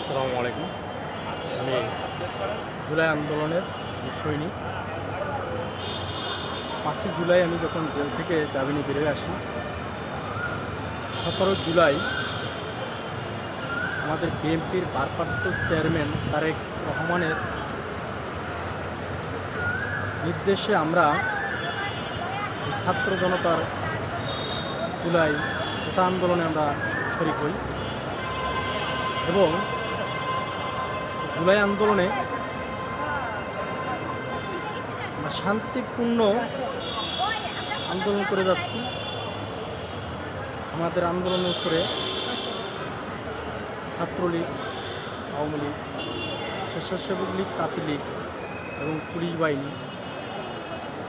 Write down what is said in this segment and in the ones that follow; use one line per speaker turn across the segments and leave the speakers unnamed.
আসসালামু আলাইকুম। আমি জুলাই আন্দোলনের সৈনিক। 5ই জুলাই আমি যখন জেল থেকে জামিনে নিয়ে বেরিয়ে আসি, 17 জুলাই আমাদের বিএনপির ভারপ্রাপ্ত চেয়ারম্যান তারেক রহমানের নির্দেশে আমরা ছাত্র জনতার জুলাই কোটা আন্দোলনে আমরা শরিক হই এবং জুলাই আন্দোলনে আমরা শান্তিপূর্ণ আন্দোলন করে যাচ্ছি। আমাদের আন্দোলনের উপরে ছাত্রলীগ, আওয়ামী লীগ, স্বেচ্ছাসেবক লীগ, তাঁতি লীগ এবং পুলিশ বাহিনী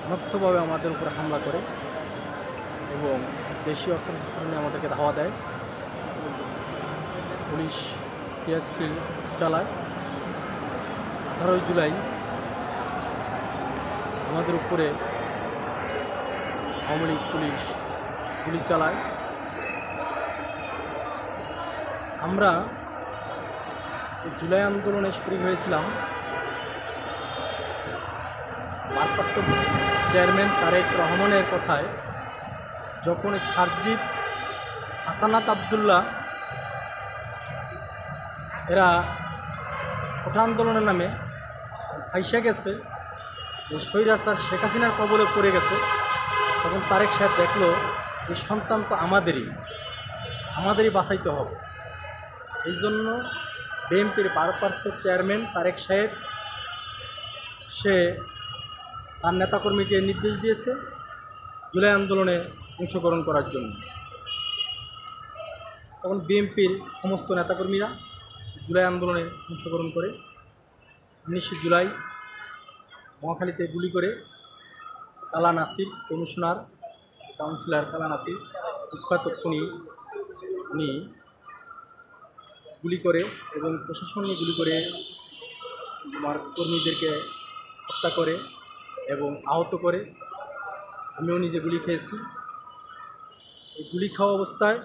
অনর্থভাবে আমাদের উপরে হামলা করে এবং দেশীয় অস্ত্রশস্ত্র নিয়ে আমাদেরকে ধাওয়া দেয়। পুলিশ টিয়ারশেল চালায়। 18 জুলাই আমাদের উপরে আওয়ামী লীগ পুলিশ চালায়। আমরা জুলাই আন্দোলনে শরীক হয়েছিলাম ভারপ্রাপ্ত চেয়ারম্যান তারেক রহমানের কথায়। যখন সারজিৎ, হাসানাত আবদুল্লাহ এরা কোটা আন্দোলনের নামে ফাইসা গেছে, স্বৈরাচার শেখ হাসিনার কবলে পড়ে গেছে, তখন তারেক সাহেব দেখলো এই সন্তান তো আমাদেরই বাঁচাইতে হবে। এই জন্য বিএনপির ভারপ্রাপ্ত চেয়ারম্যান তারেক সাহেব সে তার নেতাকর্মীকে নির্দেশ দিয়েছে জুলাই আন্দোলনে অংশগ্রহণ করার জন্য। তখন বিএনপির সমস্ত নেতাকর্মীরা জুলাই আন্দোলনে অংশগ্রহণ করে। 19 জুলাই মহাখালীতে গুলি করে কালা নাসির, কমিশনার কাউন্সিলর কালা নাসির, কুখ্যাত খুনি, উনি গুলি করে এবং প্রশাসন নিয়ে গুলি করে আমার কর্মীদেরকে হত্যা করে এবং আহত করে। আমিও নিজে গুলি খেয়েছি। এই গুলি খাওয়া অবস্থায়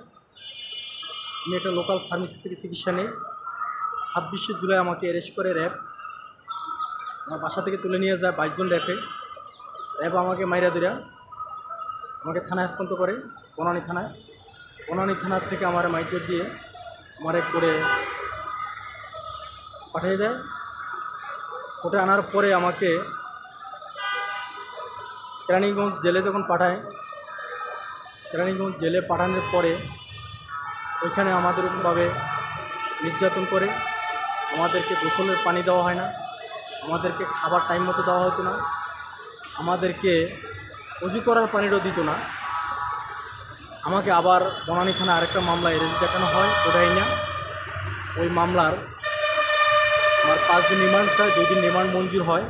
আমি একটা লোকাল ফার্মেসি থেকে চিকিৎসা নেই। 26 জুলাই আমাকে অ্যারেস্ট করে র্যাব। আমার বাসা থেকে তুলে নিয়ে যায় 22 জন র্যাব আমাকে মাইরা দিরা আমাকে থানায় হস্তান্তর করে, বনানী থানার থেকে আমার মাইকেট দিয়ে আমার করে পাঠিয়ে দেয়। কোর্টে আনার পরে আমাকে কেরানীগঞ্জ জেলে যখন পাঠায়, কেরানীগঞ্জ জেলে পাঠানোর পরে ওইখানে আমাদের উপরভাবে নির্যাতন করে। আমাদেরকে গোসলের পানি দেওয়া হয় না, আমাদেরকে খাবার টাইম মতো দেওয়া হতো না, আমাদেরকে অজু করার পানিরও দিত না। আমাকে আবার বনানী থানা আরেকটা মামলায় অ্যারেস্ট দেখানো হয় ওটাই না। ওই মামলার আমার 5 দিন রিমান্ড চাই, 2 দিন রিমান্ড মঞ্জুর হয়।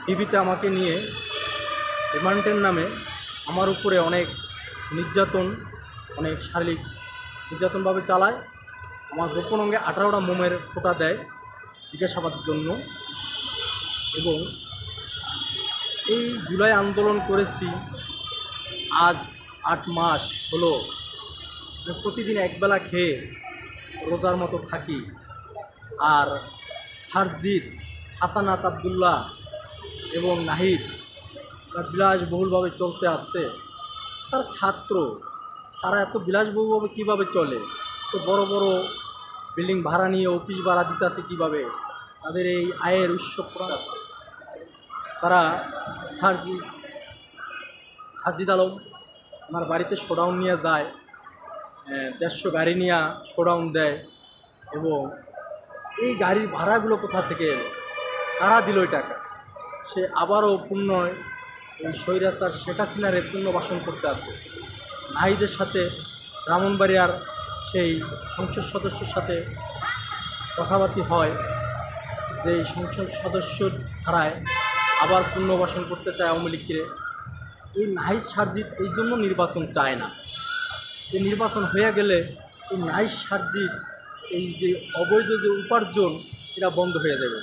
ডিবিতে আমাকে নিয়ে রিমান্ডের নামে আমার উপরে অনেক নির্যাতন, অনেক শারীরিক নির্যাতনভাবে চালায়। আমার গোপন অঙ্গে 18টা মোমের ফোঁটা দেয় জিজ্ঞাসাবাদের জন্য। এবং এই জুলাই আন্দোলন করেছি আজ 8 মাস হলো। প্রতিদিন একবেলা খেয়ে রোজার মতো থাকি। আর সারজিৎ, হাসানাত আবদুল্লাহ এবং নাহিদ তারা বিলাসবহুলভাবে চলতে আসছে। তারা ছাত্র, তারা এত বিলাসবহুলভাবে কীভাবে চলে? তো বড় বড় বিল্ডিং ভাড়া নিয়ে অফিস ভাড়া দিতে আসে কীভাবে? তাদের এই আয়ের উৎস কোথায় আছে? তারা সারজিদ আলম আমার বাড়িতে শোডাউন নিয়ে যায়, 150 গাড়ি নিয়ে শোডাউন দেয়। এবং এই গাড়ির ভাড়াগুলো কোথা থেকে এলো? কারা দিল ওই টাকা? সে আবারও এই স্বৈরাচার শেখ হাসিনারে পুনর্বাসন করতে আসে। নাহিদের সাথে ব্রাহ্মণবাড়িয়ার সেই সংসদ সদস্যের সাথে কথাবার্তা হয় যে এই সংসদ সদস্য ধারায় আবার পুনর্বাসন করতে চায় আওয়ামী লীগকে। এই নাহিদ সারজিৎ এই জন্য নির্বাচন চায় না। এই নির্বাচন হয়ে গেলে এই নাহিদ সারজিৎ এই যে অবৈধ যে উপার্জন এটা বন্ধ হয়ে যাবে।